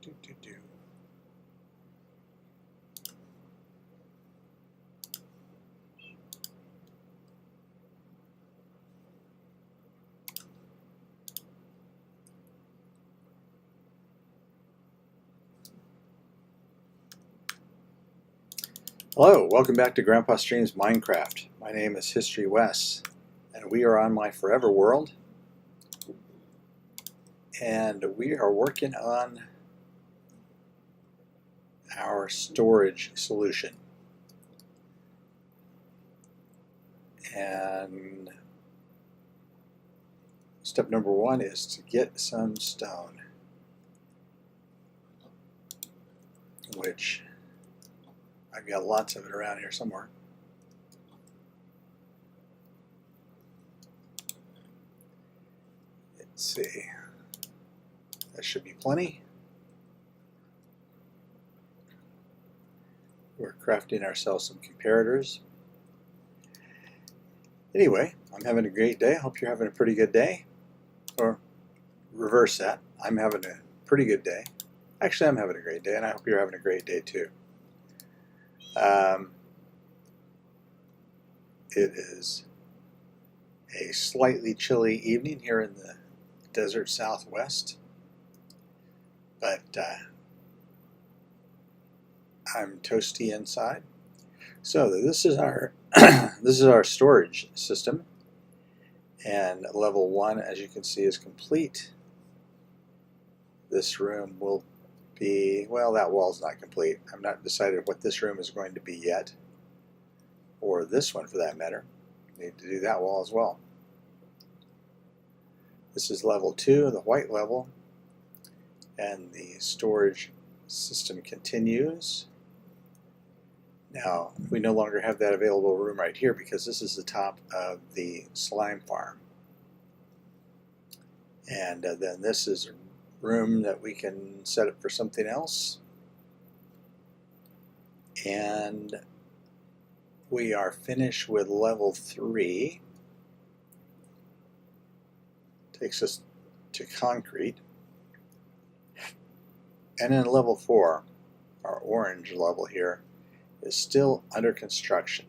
Do, do, do. Hello, welcome back to Grandpa Streams Minecraft. My name is History Wes, and we are on my forever world. And we are working on our storage solution. And step number one is to get some stone, which I've got lots of it around here somewhere. Let's see. That should be plenty. We're crafting ourselves some comparators. Anyway, I'm having a great day. I hope you're having a pretty good day. Or reverse that. I'm having a pretty good day. Actually, I'm having a great day, and I hope you're having a great day too. It is a slightly chilly evening here in the desert southwest, but I'm toasty inside. So this is our this is our storage system, and level 1, as you can see, is complete. This room will be, well, that wall's not complete. I'm not decided what this room is going to be yet, or this one for that matter. Need to do that wall as well. This is level 2, the white level, and the storage system continues. Now, we no longer have that available room right here because this is the top of the slime farm. And then this is a room that we can set up for something else. And we are finished with level 3. Takes us to concrete. And then level 4, our orange level here, is still under construction.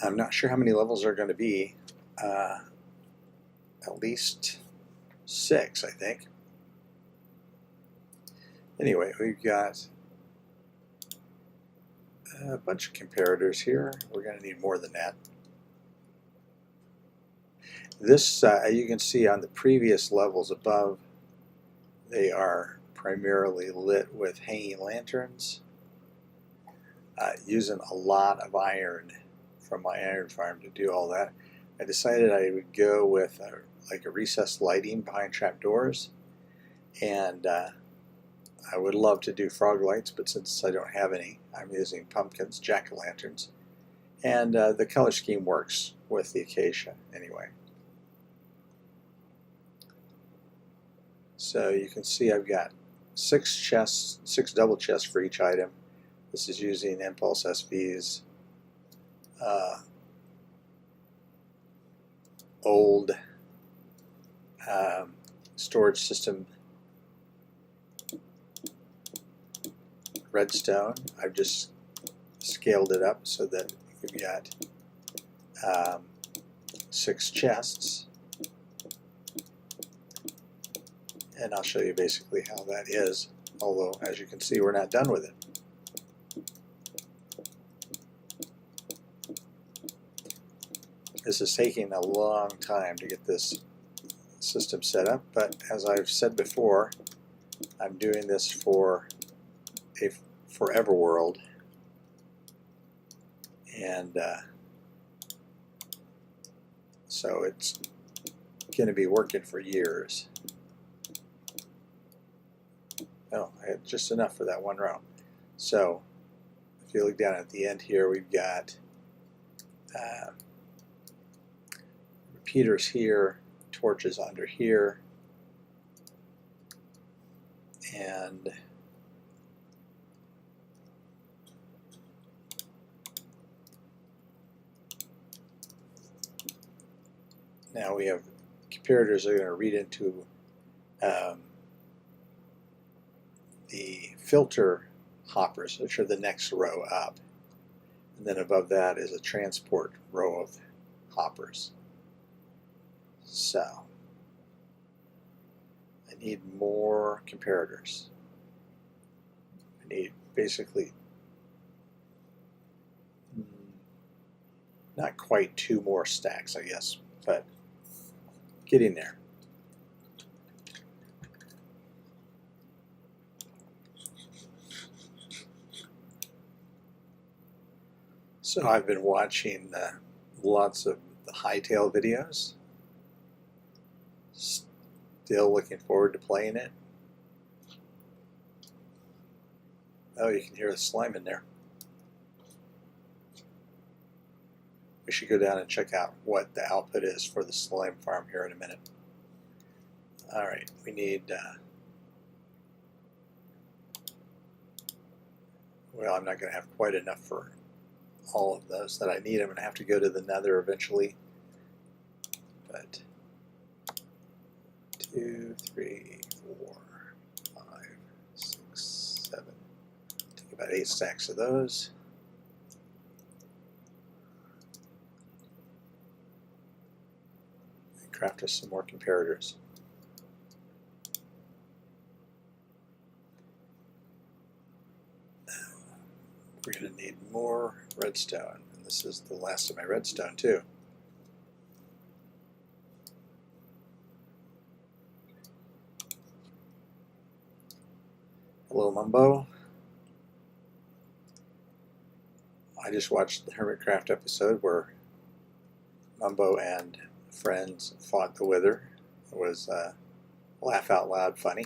I'm not sure how many levels are going to be. At least 6, I think. Anyway, we've got a bunch of comparators here. We're going to need more than that. This, you can see on the previous levels above, they are primarily lit with hanging lanterns, using a lot of iron from my iron farm to do all that. I decided I would go with like a recessed lighting behind trapdoors, and I would love to do frog lights, but since I don't have any, I'm using pumpkins, jack-o'-lanterns, and the color scheme works with the acacia anyway. So you can see I've got 6 chests, 6 double chests for each item. This is using Impulse SV's old storage system redstone. I've just scaled it up so that we've got 6 chests. And I'll show you basically how that is, although as you can see we're not done with it. This is taking a long time to get this system set up, but as I've said before, I'm doing this for a forever world, and so it's going to be working for years. Oh, I had just enough for that one row. So if you look down at the end here, we've got repeaters here, torches under here, and now we have comparators that are going to read into the filter hoppers, which are the next row up. And then above that is a transport row of hoppers. So I need more comparators. I need basically not quite 2 more stacks, I guess, but getting there. So I've been watching lots of the Hytale videos. Still looking forward to playing it. Oh, you can hear the slime in there. We should go down and check out what the output is for the slime farm here in a minute. Alright, we need, well, I'm not going to have quite enough for all of those that I need. I'm going to have to go to the Nether eventually. But 2, 3, 4, 5, 6, 7. Take about 8 stacks of those. And craft us some more comparators. We're going to need more redstone, and this is the last of my redstone too. Hello, Mumbo. I just watched the Hermitcraft episode where Mumbo and friends fought the Wither. It was laugh out loud funny.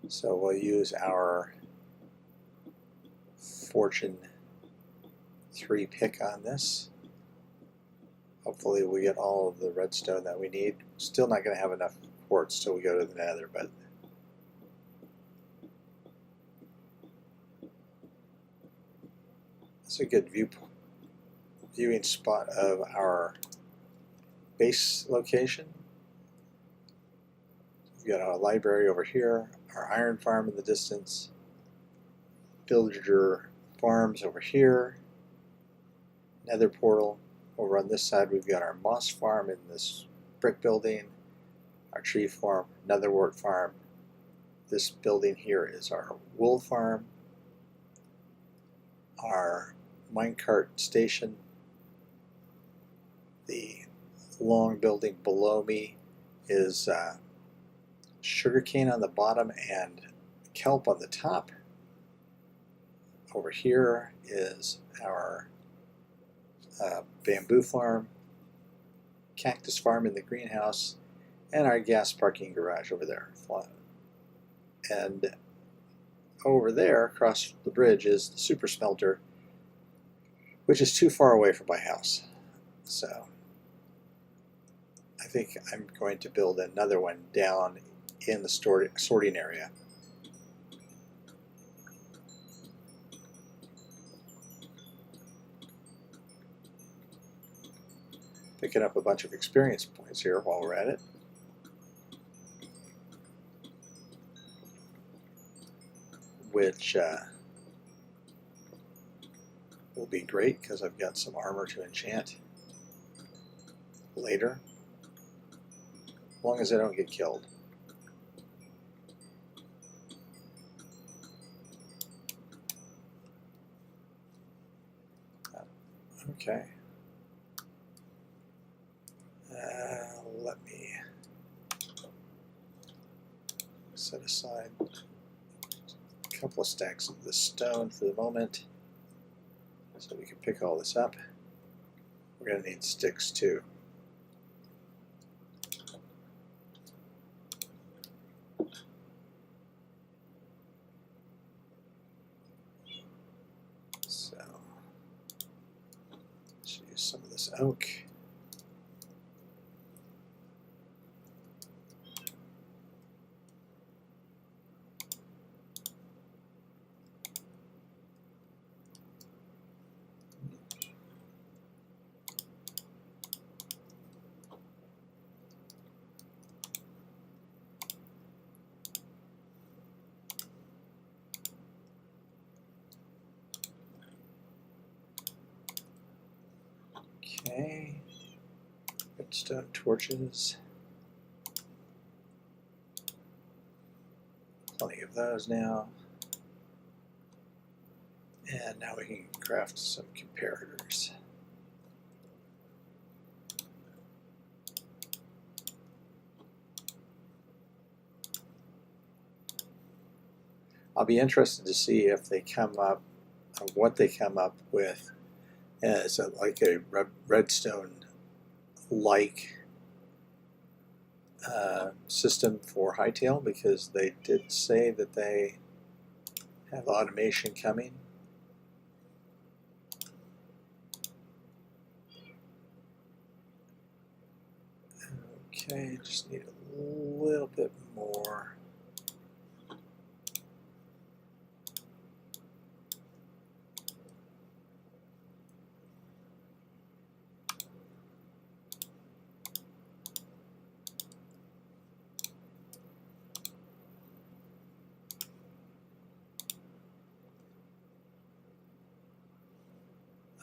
So we'll use our Fortune 3 pick on this. Hopefully we get all of the redstone that we need. Still not going to have enough quartz till we go to the Nether, but it's a good viewing spot of our base location. We've got our library over here, our iron farm in the distance, villager farms over here, Nether portal. Over on this side we've got our moss farm in this brick building, our tree farm, netherwort farm. This building here is our wool farm, our minecart station. The long building below me is sugarcane on the bottom and kelp on the top. Over here is our bamboo farm, cactus farm in the greenhouse, and our gas parking garage over there. And over there, across the bridge, is the super smelter, which is too far away from my house. So I think I'm going to build another one down in the sorting area. Picking up a bunch of experience points here while we're at it. Which will be great because I've got some armor to enchant later. As long as I don't get killed. Okay. Let me set aside a couple of stacks of this stone for the moment so we can pick all this up. We're going to need sticks too. So let's use some of this oak. redstone torches. Plenty of those now. And now we can craft some comparators. I'll be interested to see if they come up, what they come up with as like a redstone-like system for Hytale, because they did say that they have automation coming. Okay, just need a little bit more.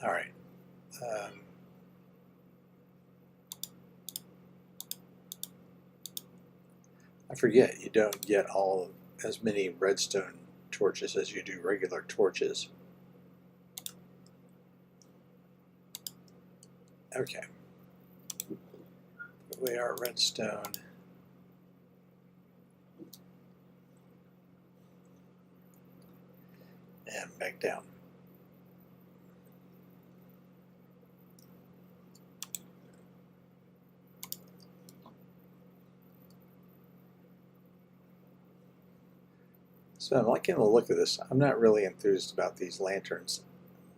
All right. I forget, you don't get as many redstone torches as you do regular torches. Okay. Put away our redstone. And back down. So I'm liking the look of this. I'm not really enthused about these lanterns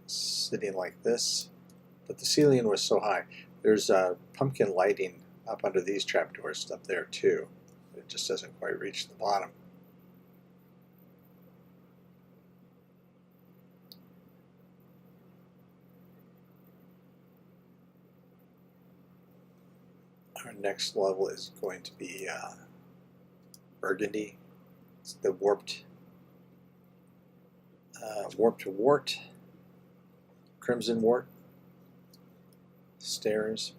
sitting like this, but the ceiling was so high. There's pumpkin lighting up under these trapdoors up there too. It just doesn't quite reach the bottom. Our next level is going to be burgundy. It's the warped wart, crimson wart, stairs,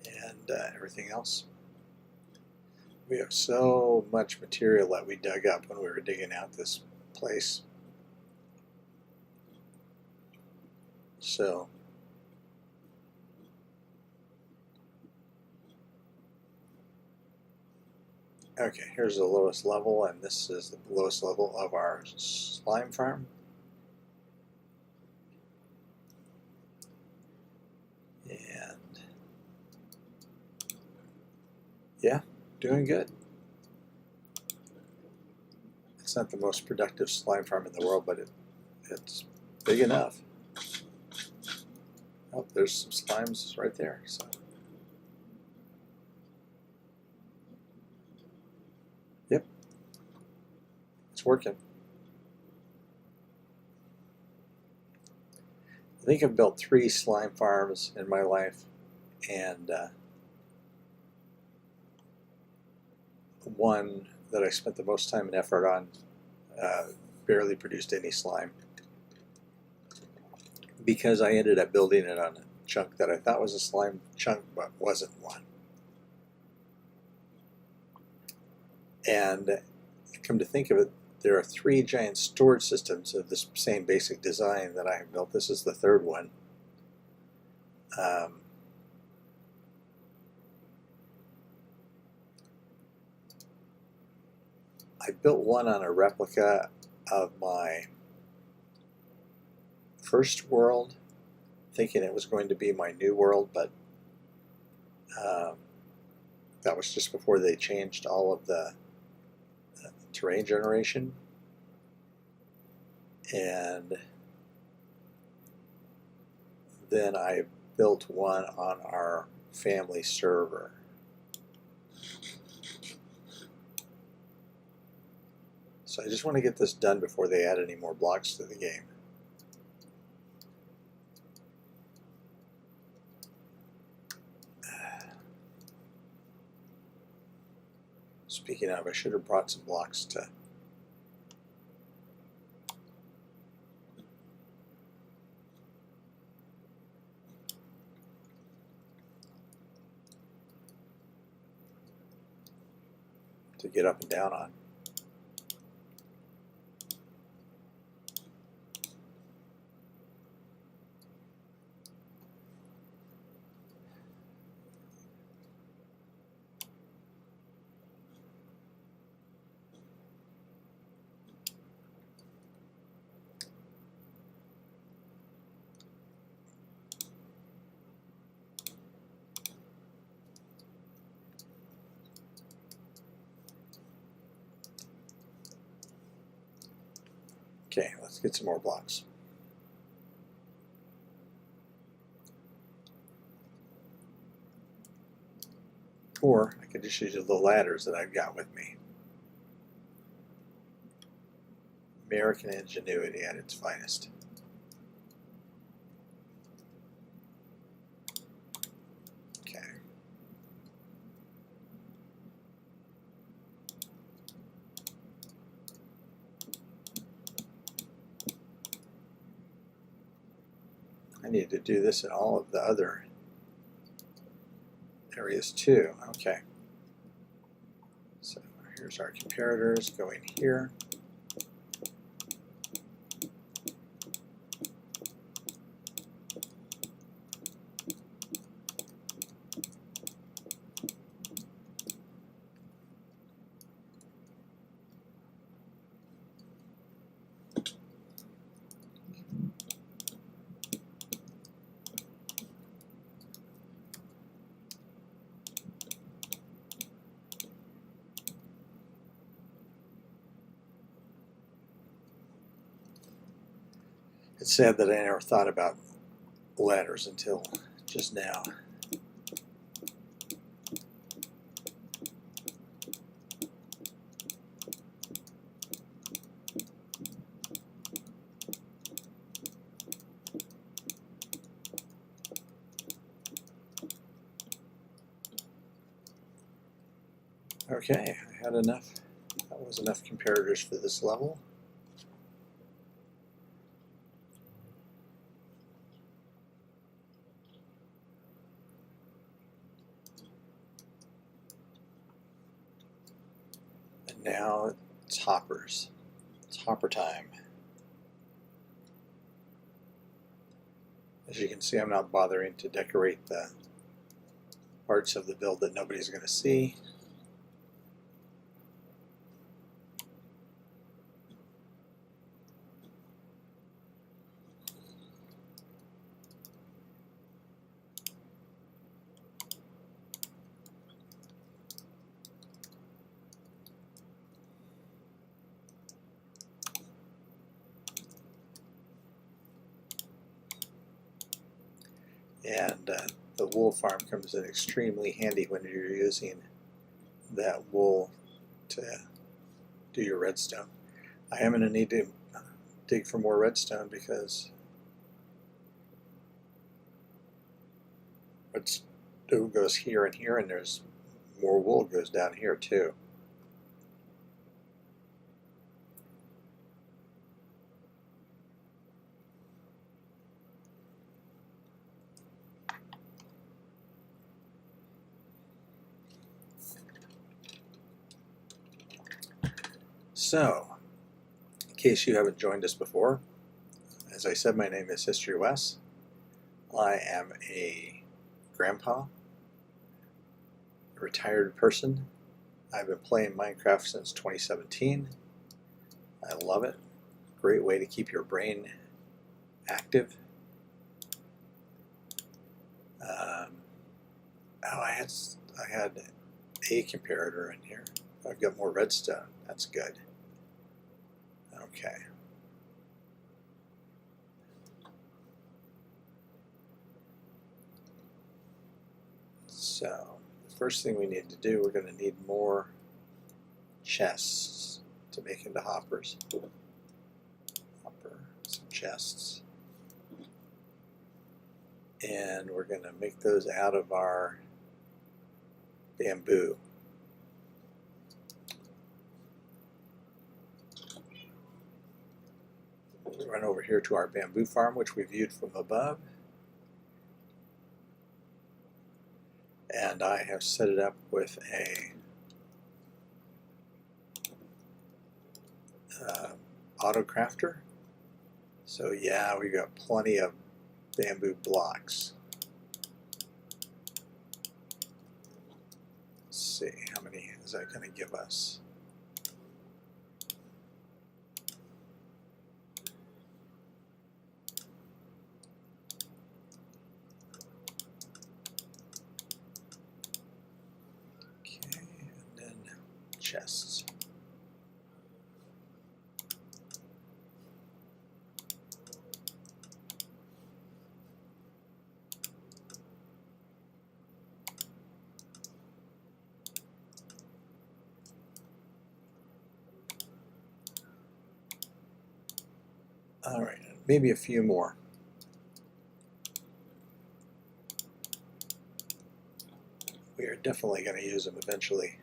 and everything else. We have so much material that we dug up when we were digging out this place. So okay, here's the lowest level, and this is the lowest level of our slime farm. And yeah, doing good. It's not the most productive slime farm in the world, but it's big enough. Oh, there's some slimes right there. So yep, it's working. I think I've built 3 slime farms in my life, and one that I spent the most time and effort on barely produced any slime, because I ended up building it on a chunk that I thought was a slime chunk but wasn't one. And come to think of it, there are 3 giant storage systems of this same basic design that I have built. This is the 3rd one. I built one on a replica of my first world, thinking it was going to be my new world, but that was just before they changed all of the terrain generation. And then I built one on our family server. So I just want to get this done before they add any more blocks to the game. Speaking of, I should have brought some blocks to to get up and down on. Okay, let's get some more blocks. Or I could just use the ladders that I've got with me. American ingenuity at its finest. Okay. I need to do this in all of the other areas too. Okay. So here's our comparators going here. It's sad that I never thought about ladders until just now. Okay, I had enough. That was enough comparators for this level. And now it's hoppers. It's hopper time. As you can see, I'm not bothering to decorate the parts of the build that nobody's going to see. And the wool farm comes in extremely handy when you're using that wool to do your redstone. I am going to need to dig for more redstone because redstone goes here and here, and there's more wool goes down here too. So, in case you haven't joined us before, as I said, my name is History Wes. I am a grandpa, a retired person. I've been playing Minecraft since 2017. I love it. Great way to keep your brain active. I had a comparator in here. I've got more redstone. That's good. Okay. So the first thing we need to do, we're going to need more chests to make into hoppers. Hopper, some chests. And we're going to make those out of our bamboo. We'll run over here to our bamboo farm, which we viewed from above. And I have set it up with a auto crafter. So yeah, we got plenty of bamboo blocks. Let's see, how many is that going to give us? Okay, and then chests. All right, maybe a few more. We are definitely going to use them eventually.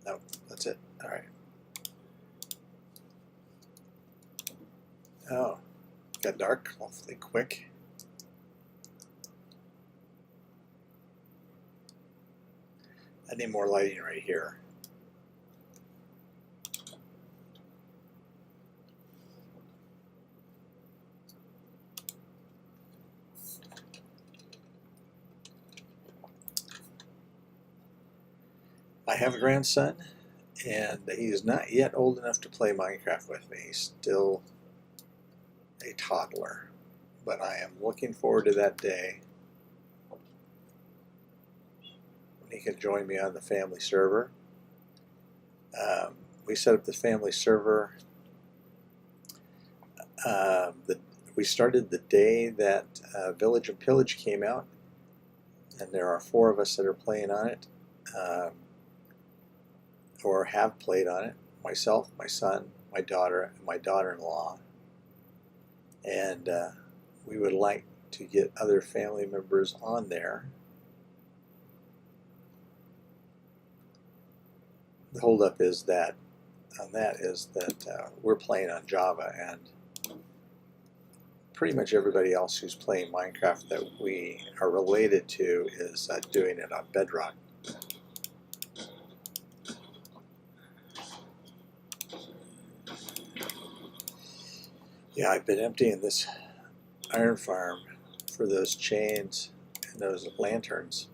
Nope, that's it. All right. Oh, got dark awfully quick. I need more lighting right here. I have a grandson, and he is not yet old enough to play Minecraft with me. He's still a toddler, but I am looking forward to that day when he can join me on the family server. We set up the family server. We started the day that Village and Pillage came out, and there are 4 of us that are playing on it, or have played on it. Myself, my son, my daughter, and my daughter-in-law. And we would like to get other family members on there. The holdup is that we're playing on Java, and pretty much everybody else who's playing Minecraft that we are related to is doing it on Bedrock. Yeah, I've been emptying this iron farm for those chains and those lanterns.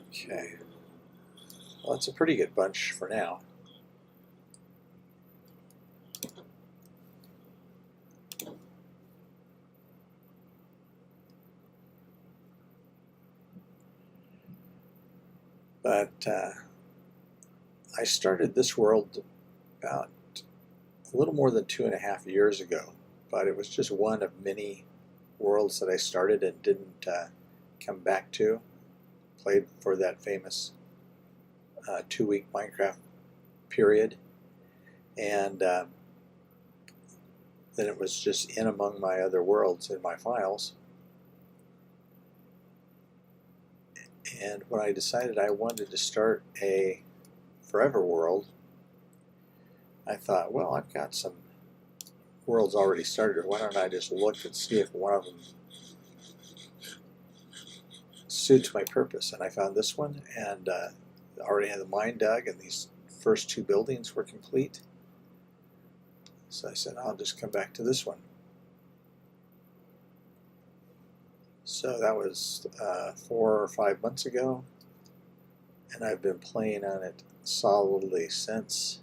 Okay, well, it's a pretty good bunch for now. But I started this world about a little more than 2.5 years ago, but it was just one of many worlds that I started and didn't come back to. Played for that famous 2-week Minecraft period, and then it was just in among my other worlds in my files. And when I decided I wanted to start a forever world, I thought, well, I've got some worlds already started. Why don't I just look and see if one of them suits my purpose? And I found this one, and already had the mine dug, and these first 2 buildings were complete. So I said, I'll just come back to this one. So that was 4 or 5 months ago, and I've been playing on it solidly since.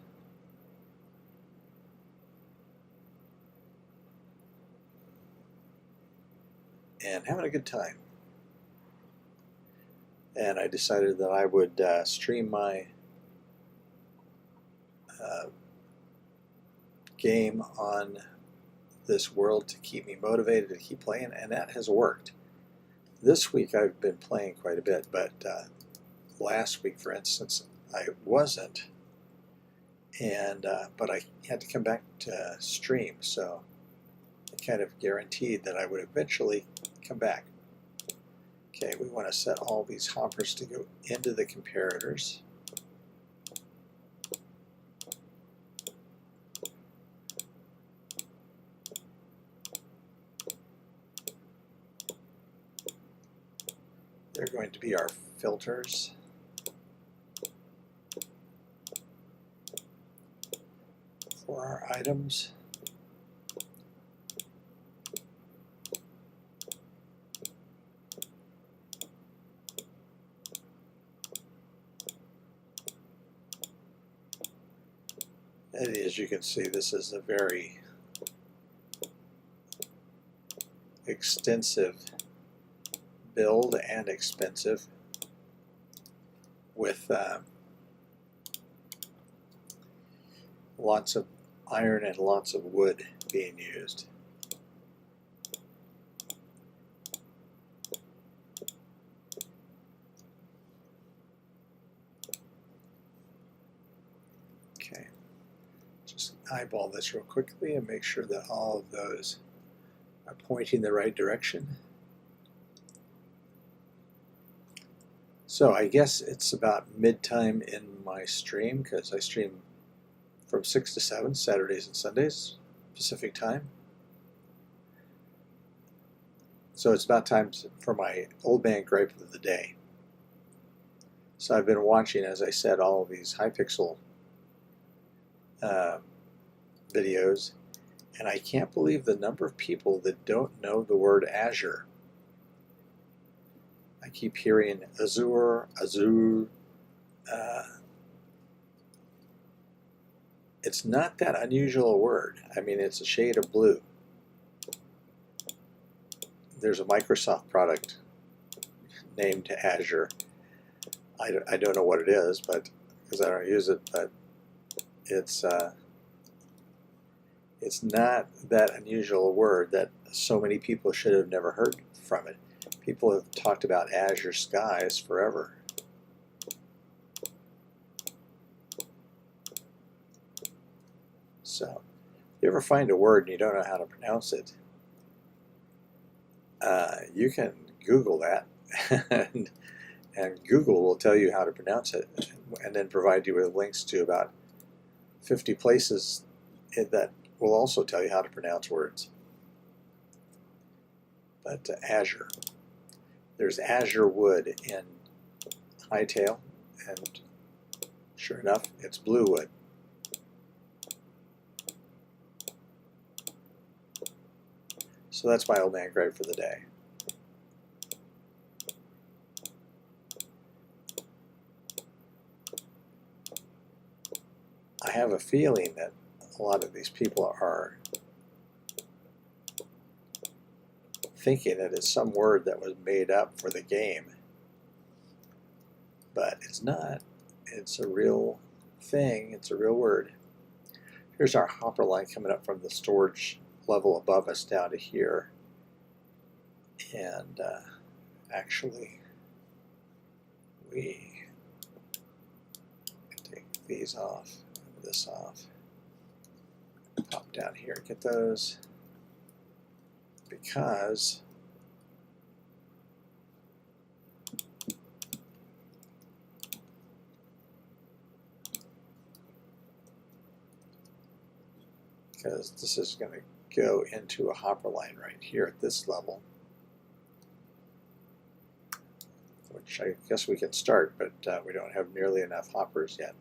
And having a good time. And I decided that I would stream my game on this world to keep me motivated to keep playing, and that has worked. This week I've been playing quite a bit, but last week, for instance, I wasn't, and but I had to come back to stream, so kind of guaranteed that I would eventually come back. Okay, we want to set all these hoppers to go into the comparators. They're going to be our filters. For our items. And as you can see, this is a very extensive build and expensive with lots of iron and lots of wood being used. Okay, just eyeball this real quickly and make sure that all of those are pointing the right direction. So I guess it's about mid-time in my stream, because I stream from 6 to 7, Saturdays and Sundays, Pacific time. So it's about time for my old man gripe of the day. So I've been watching, as I said, all of these Hypixel videos, and I can't believe the number of people that don't know the word Azure. I keep hearing Azure. It's not that unusual a word. I mean, it's a shade of blue. There's a Microsoft product named Azure. I don't know what it is, but because I don't use it, but it's not that unusual a word that so many people should have never heard from it. People have talked about Azure skies forever. So, if you ever find a word and you don't know how to pronounce it, you can Google that, and Google will tell you how to pronounce it, and then provide you with links to about 50 places that will also tell you how to pronounce words. But Azure. There's Azure wood in Hightail, and sure enough, it's blue wood. So that's my old man gripe for the day. I have a feeling that a lot of these people are thinking that it's some word that was made up for the game, but it's not. It's a real thing. It's a real word. Here's our hopper line coming up from the storage level above us down to here, and actually we take these off, this off, pop down here, get those, because this is going to go into a hopper line right here at this level, which I guess we can start, but we don't have nearly enough hoppers yet.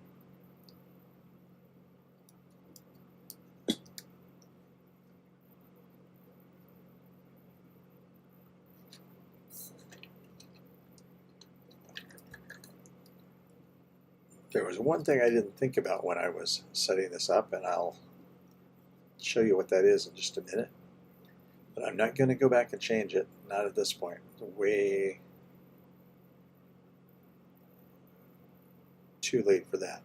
There was one thing I didn't think about when I was setting this up, and I'll show you what that is in just a minute. But I'm not going to go back and change it, not at this point. It's way too late for that.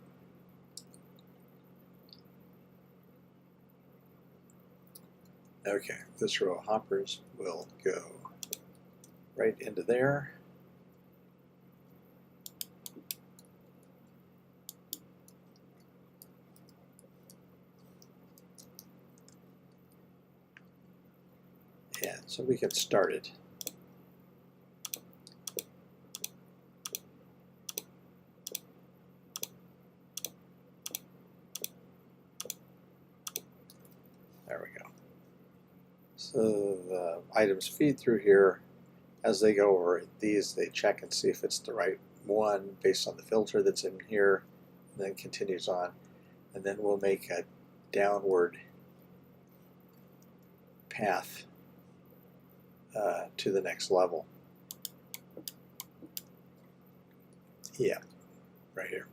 Okay, this row of hoppers will go right into there. And so we can start it. There we go. So the items feed through here. As they go over these, they check and see if it's the right one based on the filter that's in here, and then continues on. And then we'll make a downward path to the next level. Yeah, right here.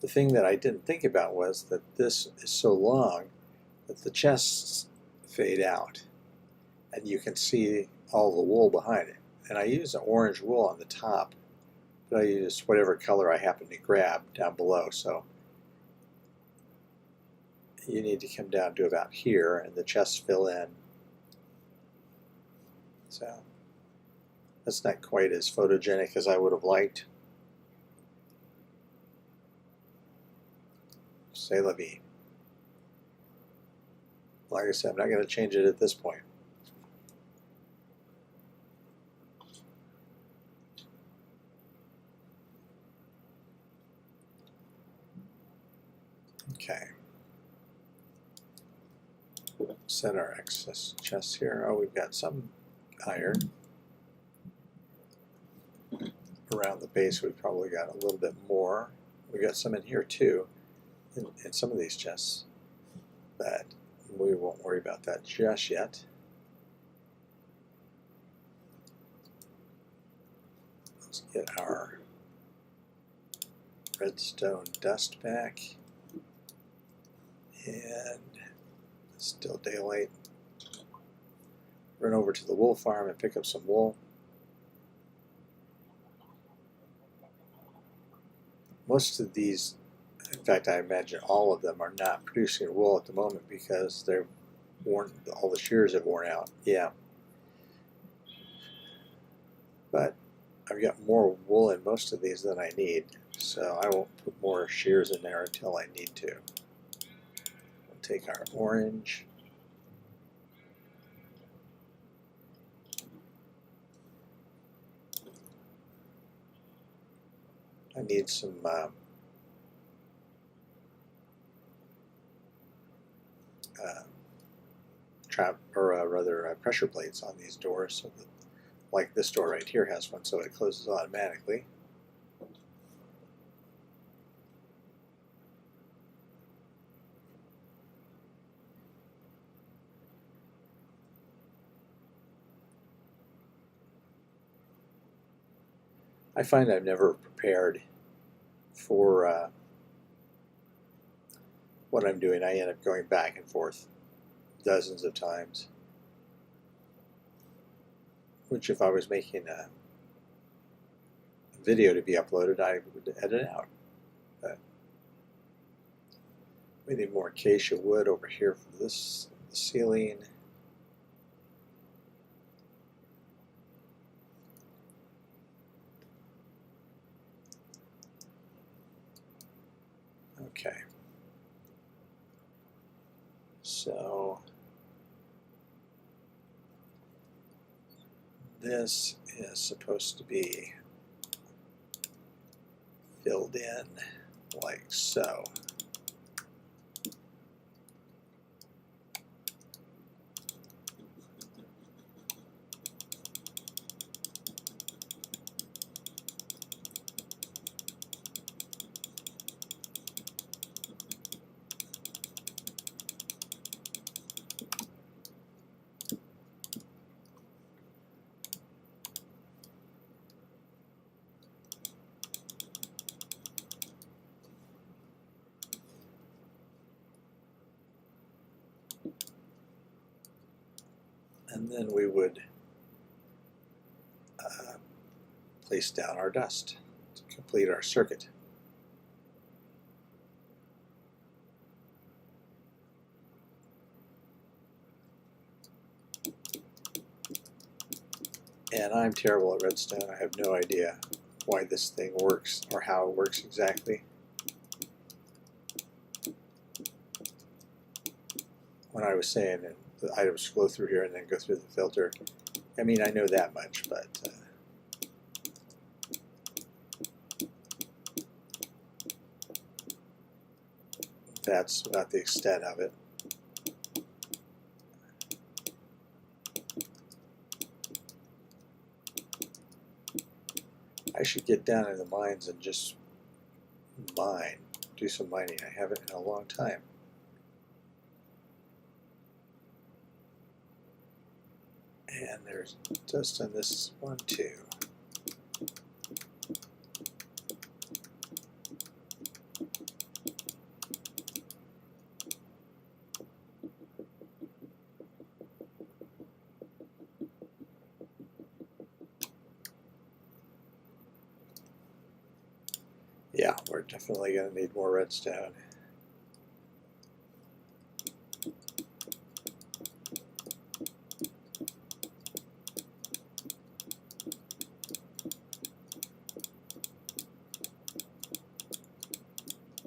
The thing that I didn't think about was that this is so long that the chests fade out and you can see all the wool behind it. And I use an orange wool on the top, but I use whatever color I happen to grab down below. So you need to come down to about here and the chests fill in. So that's not quite as photogenic as I would have liked. C'est la vie. Like I said, I'm not going to change it at this point. Okay. Set our excess chests here. Oh, we've got some iron. Around the base, we've probably got a little bit more. We've got some in here too, in some of these chests, but we won't worry about that just yet. Let's get our redstone dust back. And it's still daylight. Run over to the wool farm and pick up some wool. Most of these, in fact, I imagine all of them are not producing wool at the moment because they're worn, all the shears have worn out. Yeah. But I've got more wool in most of these than I need, so I won't put more shears in there until I need to. We'll take our orange. I need some pressure plates on these doors, so that, like this door right here has one, so it closes automatically. I find I'm never prepared for what I'm doing. I end up going back and forth dozens of times, which if I was making a video to be uploaded, I would edit out. But we need more acacia wood over here for this ceiling. Okay. So this is supposed to be filled in like so. And then we would place down our dust to complete our circuit. And I'm terrible at redstone. I have no idea why this thing works or how it works exactly. when I was saying that the items flow through here and then go through the filter. I mean, I know that much, but that's about the extent of it. I should get down in the mines and just mine, do some mining. I haven't in a long time. And there's dust on this one too. Yeah, we're definitely going to need more redstone.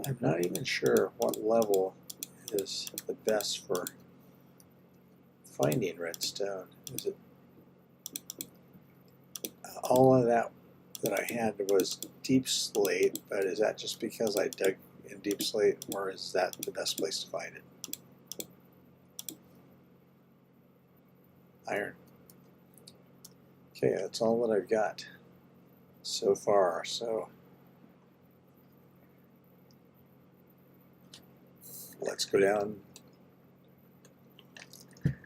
I'm not even sure what level is the best for finding redstone. Is it all of that I had was deep slate, but is that just because I dug in deep slate, or is that the best place to find it? Iron. Okay, that's all that I've got so far. So let's go down,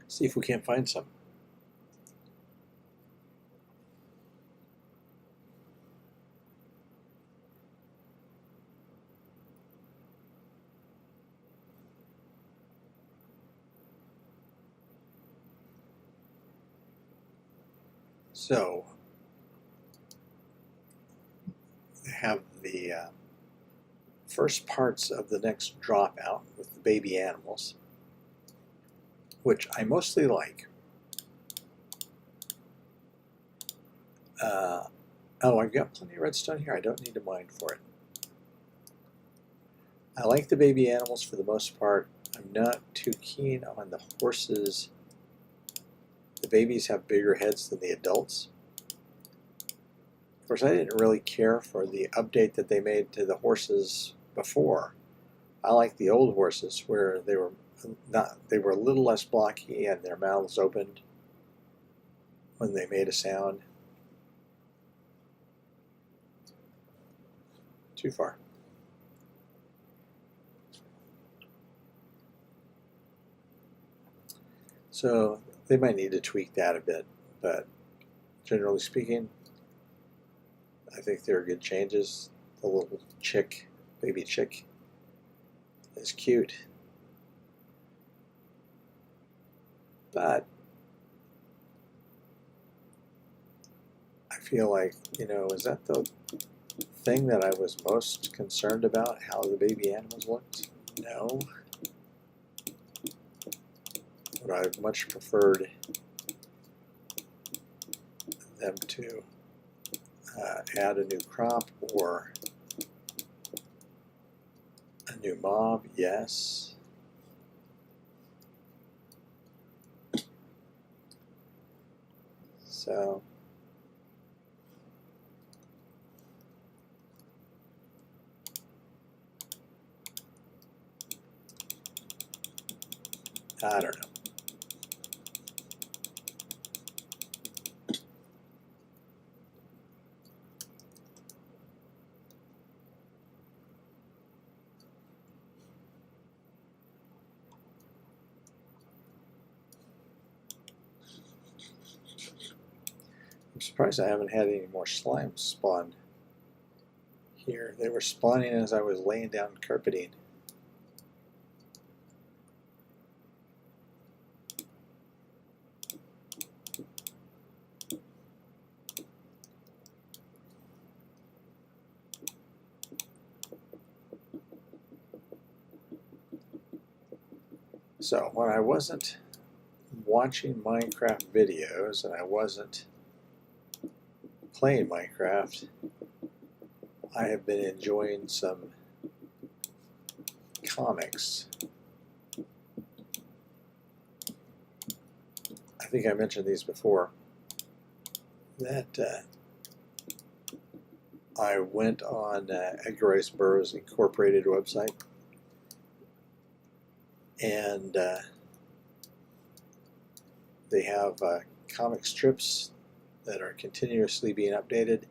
see if we can't find some. So I have the first parts of the next drop out with the baby animals, which I mostly like. Oh, I've got plenty of redstone here. I don't need to mine for it. I like the baby animals for the most part. I'm not too keen on the horses. The babies have bigger heads than the adults. Of course, I didn't really care for the update that they made to the horses before. I like the old horses where they were a little less blocky and their mouths opened when they made a sound. Too far. So they might need to tweak that a bit, but generally speaking, I think they're good changes. The little chick, baby chick, is cute. But I feel like, is that the thing that I was most concerned about, how the baby animals looked? No. Would I have much preferred them to add a new crop or a new mob? Yes. So I don't know. I'm surprised I haven't had any more slimes spawn here. They were spawning as I was laying down carpeting. So when I wasn't watching Minecraft videos and I wasn't playing Minecraft, I have been enjoying some comics. I think I mentioned these before, that I went on Edgar Rice Burroughs Incorporated website, and they have comic strips that are continuously being updated,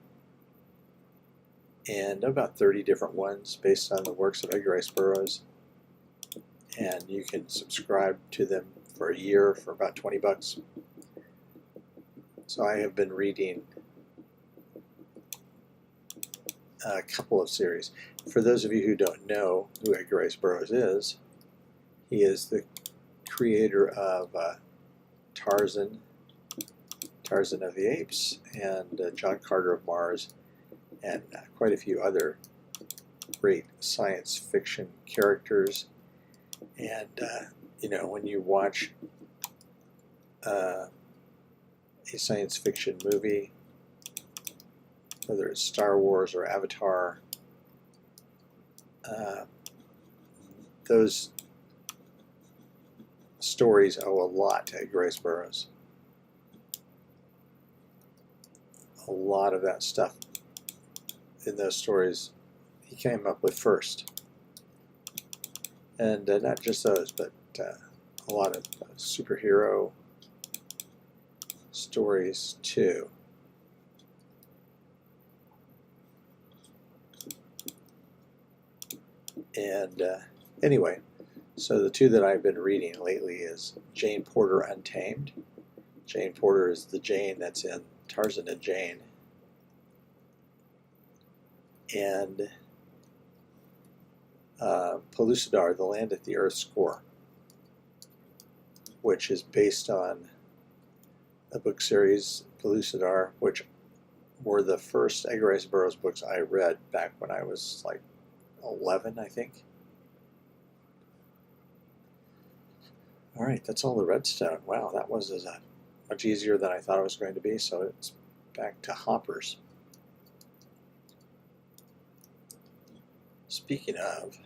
and about 30 different ones based on the works of Edgar Rice Burroughs, and you can subscribe to them for a year for about 20 bucks. So I have been reading a couple of series. For those of you who don't know who Edgar Rice Burroughs is, he is the creator of Tarzan of the Apes, and John Carter of Mars, and quite a few other great science fiction characters. And you know, when you watch a science fiction movie, whether it's Star Wars or Avatar, those stories owe a lot to Edgar Rice Burroughs. A lot of that stuff in those stories he came up with first. And not just those, but a lot of superhero stories too. And anyway, so the two that I've been reading lately is Jane Porter Untamed. Jane Porter is the Jane that's in Tarzan and Jane. And Pellucidar, The Land at the Earth's Core, which is based on a book series, Pellucidar, which were the first Edgar Rice Burroughs books I read back when I was like 11, I think. All right, that's all the redstone. Wow, that was much easier than I thought it was going to be, so it's back to hoppers. Speaking of,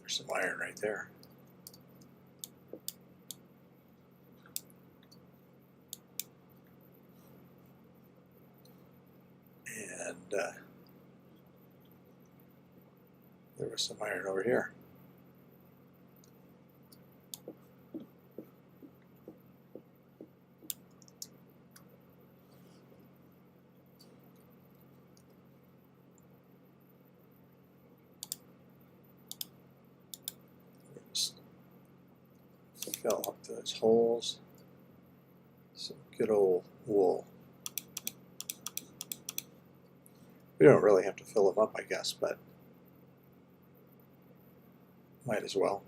there's some iron right there. And there was some iron over here. Just fill up those holes. Some good old wool. We don't really have to fill them up, I guess, but might as well.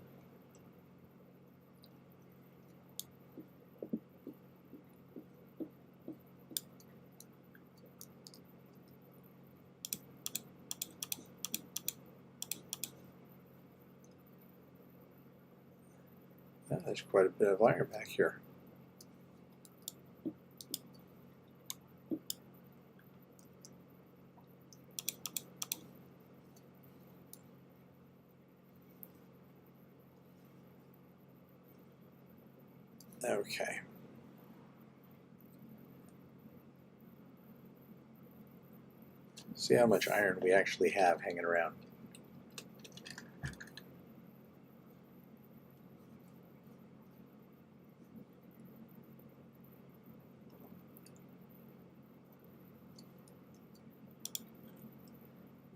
Yeah, there's quite a bit of iron back here. Okay. See how much iron we actually have hanging around.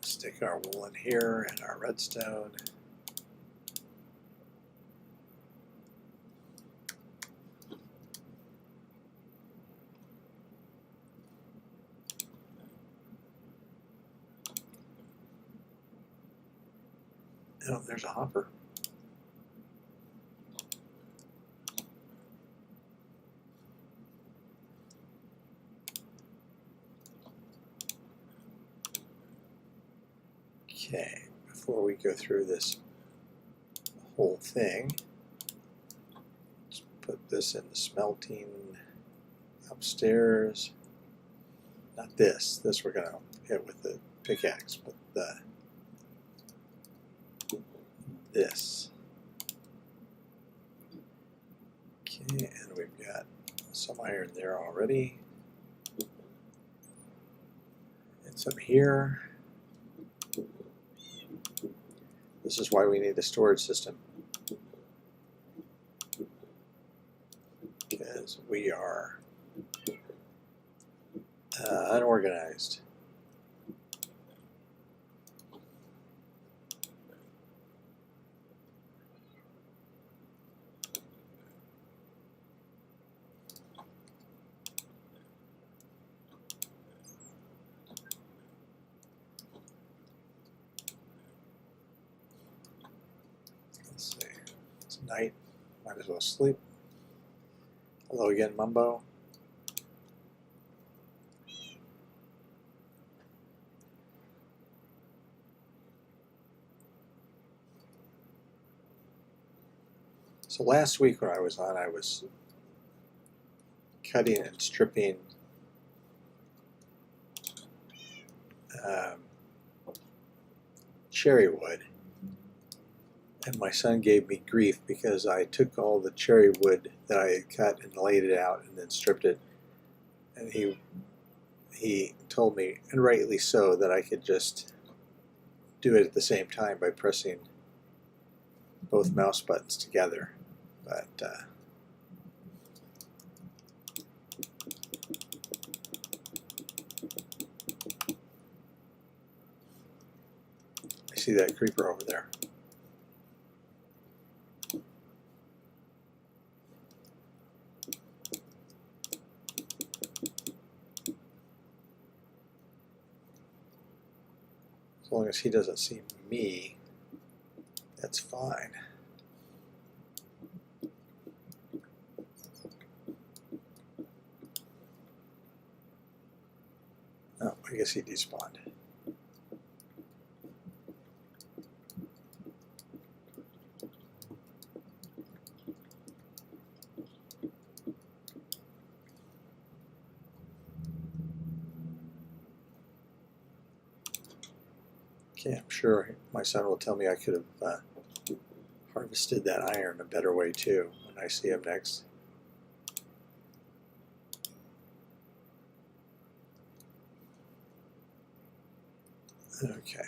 Stick our wool in here and our redstone. Oh, there's a hopper. Okay, before we go through this whole thing, let's put this in the smelting upstairs. Not this. This we're going to hit with the pickaxe, but this. Okay, and we've got some iron there already. And some here. This is why we need a storage system, because we are unorganized. Let's see. It's night. Might as well sleep. Hello again, Mumbo. So last week when I was on, I was cutting and stripping cherry wood. And my son gave me grief because I took all the cherry wood that I had cut and laid it out and then stripped it. And he told me, and rightly so, that I could just do it at the same time by pressing both mouse buttons together. But I see that creeper over there. As long as he doesn't see me, that's fine. Oh, I guess he despawned. Okay, I'm sure my son will tell me I could have harvested that iron a better way too when I see him next. Okay.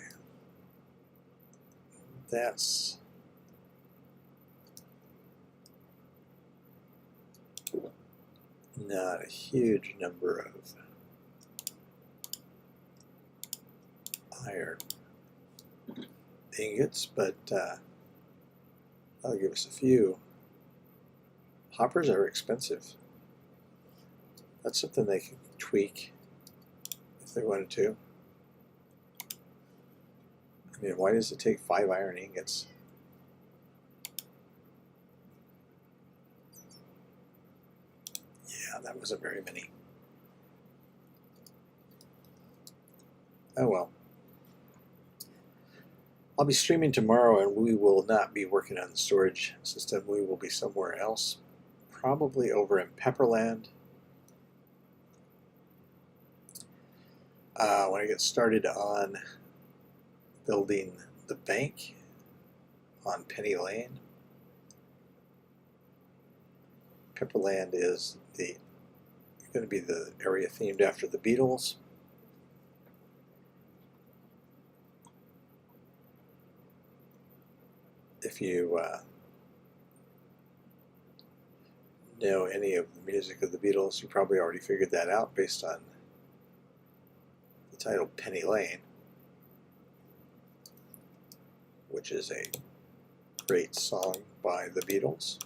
That's not a huge number of iron ingots, but that'll give us a few. Hoppers are expensive. That's something they can tweak if they wanted to. I mean, why does it take 5 iron ingots? Yeah, that wasn't very many. Oh well. I'll be streaming tomorrow, and we will not be working on the storage system. We will be somewhere else, probably over in Pepperland. When I get started on building the bank on Penny Lane, Pepperland is going to be the area themed after the Beatles. If you know any of the music of the Beatles, you probably already figured that out based on the title Penny Lane, which is a great song by the Beatles.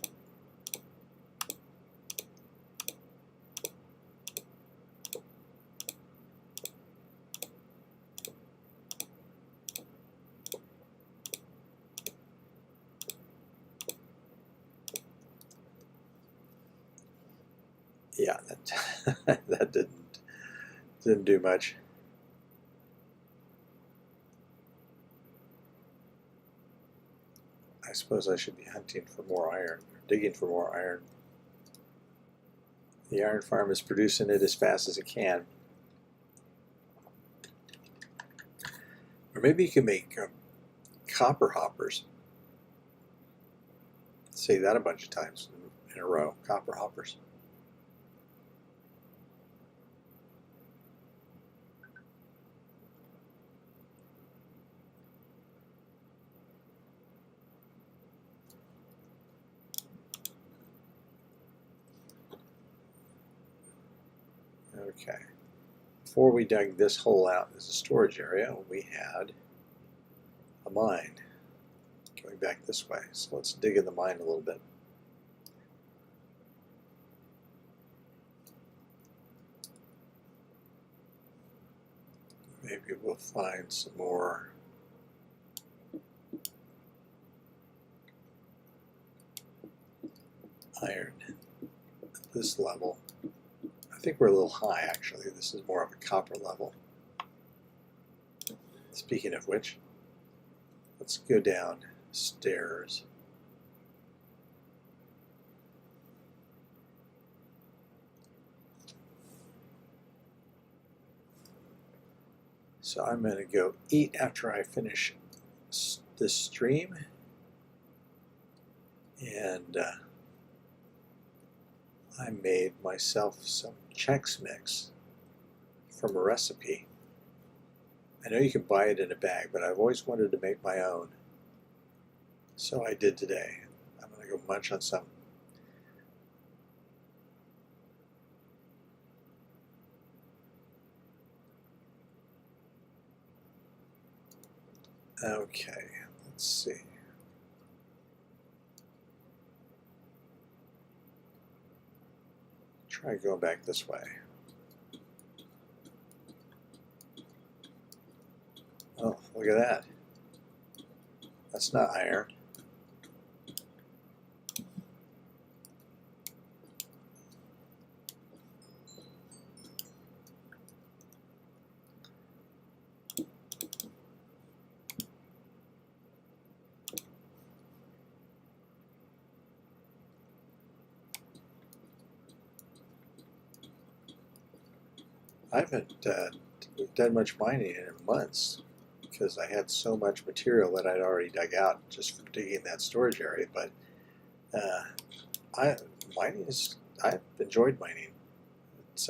Yeah, that didn't do much. I suppose I should be hunting for more iron, or digging for more iron. The iron farm is producing it as fast as it can. Or maybe you can make copper hoppers. Say that a bunch of times in in a row, copper hoppers. Okay. Before we dug this hole out as a storage area, we had a mine going back this way. So let's dig in the mine a little bit. Maybe we'll find some more iron at this level. I think we're a little high, actually. This is more of a copper level. Speaking of which, let's go downstairs. So I'm going to go eat after I finish this stream. And I made myself some Chex Mix from a recipe. I know you can buy it in a bag, but I've always wanted to make my own. So I did today. I'm going to go munch on some. Okay, let's see. Try going back this way. Oh, look at that. That's not iron. I haven't done much mining in months because I had so much material that I'd already dug out just from digging that storage area. But I've enjoyed mining. It's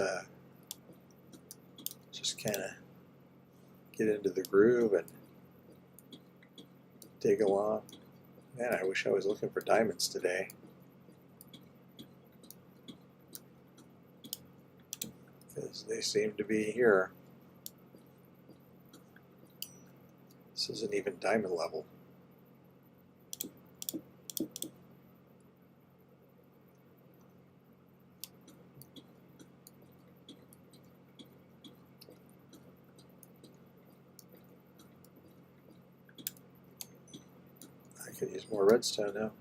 just kind of get into the groove and dig along. Man, I wish I was looking for diamonds today. Because they seem to be here. This isn't even diamond level. I could use more redstone now.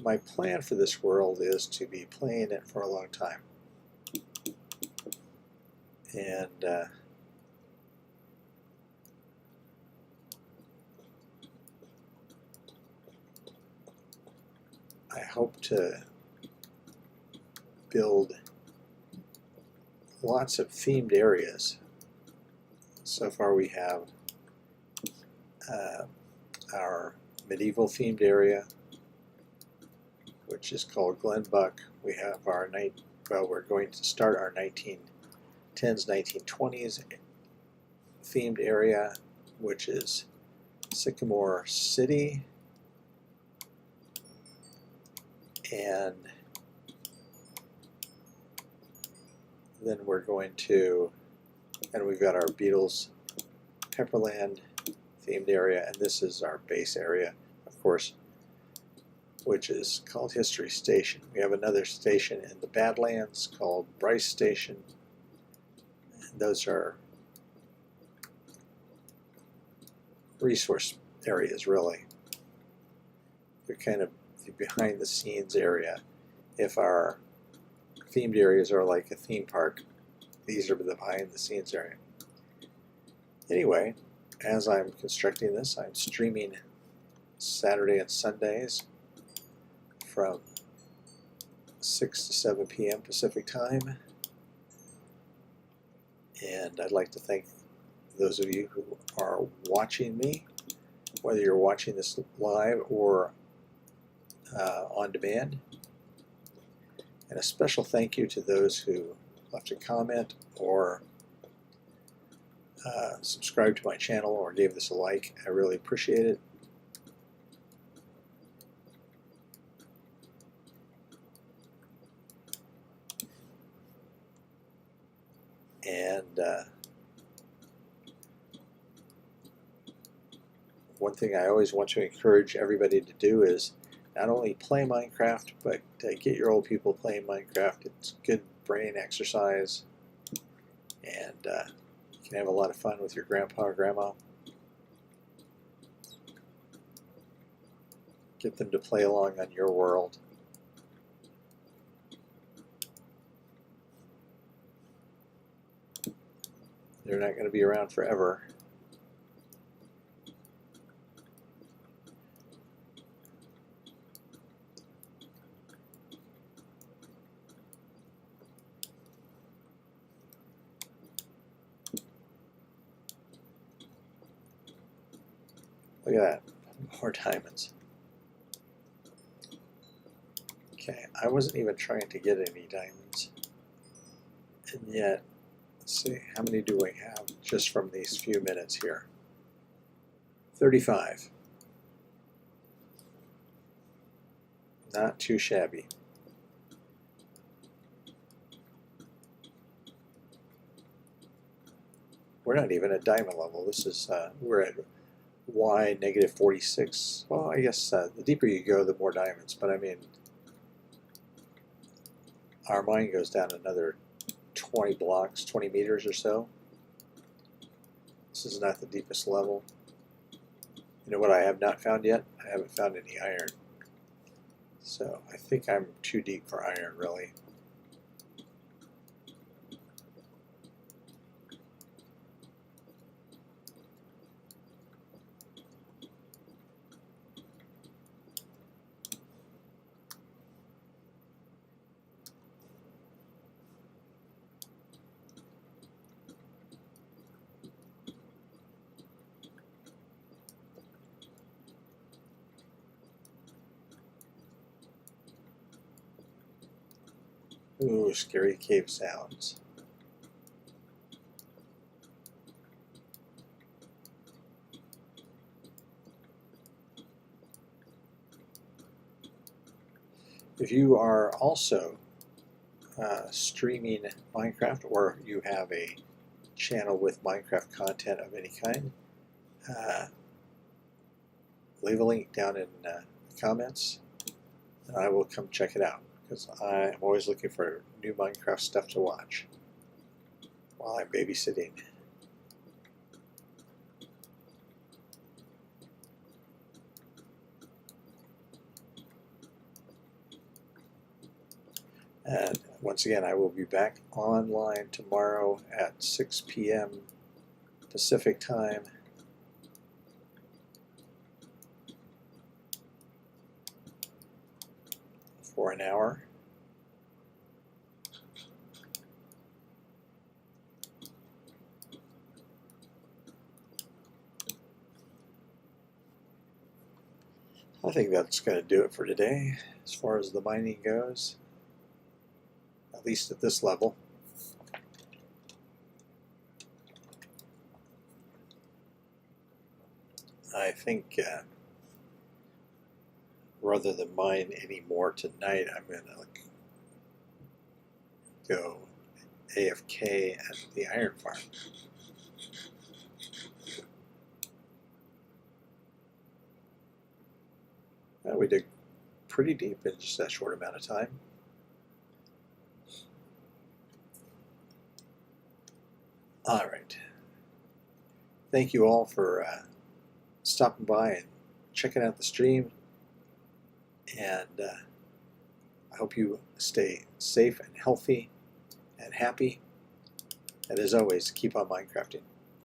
My plan for this world is to be playing it for a long time. And I hope to build lots of themed areas. So far we have our medieval themed area, which is called Glenbuck. We have our we're going to start our 1910s, 1920s themed area, which is Sycamore City, and then we're going to, and we've got our Beatles Pepperland themed area, and this is our base area, of course, which is called History Station. We have another station in the Badlands called Bryce Station. And those are resource areas, really. They're kind of the behind the scenes area. If our themed areas are like a theme park, these are the behind the scenes area. Anyway, as I'm constructing this, I'm streaming Saturday and Sundays from 6 to 7 p.m. Pacific time. And I'd like to thank those of you who are watching me, whether you're watching this live or on demand. And a special thank you to those who left a comment or subscribed to my channel or gave this a like. I really appreciate it. And one thing I always want to encourage everybody to do is not only play Minecraft, but get your old people playing Minecraft. It's good brain exercise, and you can have a lot of fun with your grandpa or grandma. Get them to play along on your world. They're not going to be around forever. Look at that, more diamonds. Okay, I wasn't even trying to get any diamonds. And yet, let's see, how many do we have just from these few minutes here? 35. Not too shabby. We're not even at diamond level. This is, we're at Y negative 46. Well, I guess the deeper you go, the more diamonds. But I mean, our mine goes down another 20 blocks, 20 meters or so. This is not the deepest level. You know what I have not found yet? I haven't found any iron. So I think I'm too deep for iron, really. Ooh, scary cave sounds. If you are also streaming Minecraft, or you have a channel with Minecraft content of any kind, leave a link down in the comments and I will come check it out, because I'm always looking for new Minecraft stuff to watch while I'm babysitting. And once again, I will be back online tomorrow at 6 p.m. Pacific time. For an hour. I think that's going to do it for today as far as the mining goes, at least at this level. I think rather than mine any more tonight, I'm going to go AFK at the iron farm. We did pretty deep in just that short amount of time. All right. Thank you all for stopping by and checking out the stream. And I hope you stay safe and healthy and happy. And as always, keep on Minecrafting.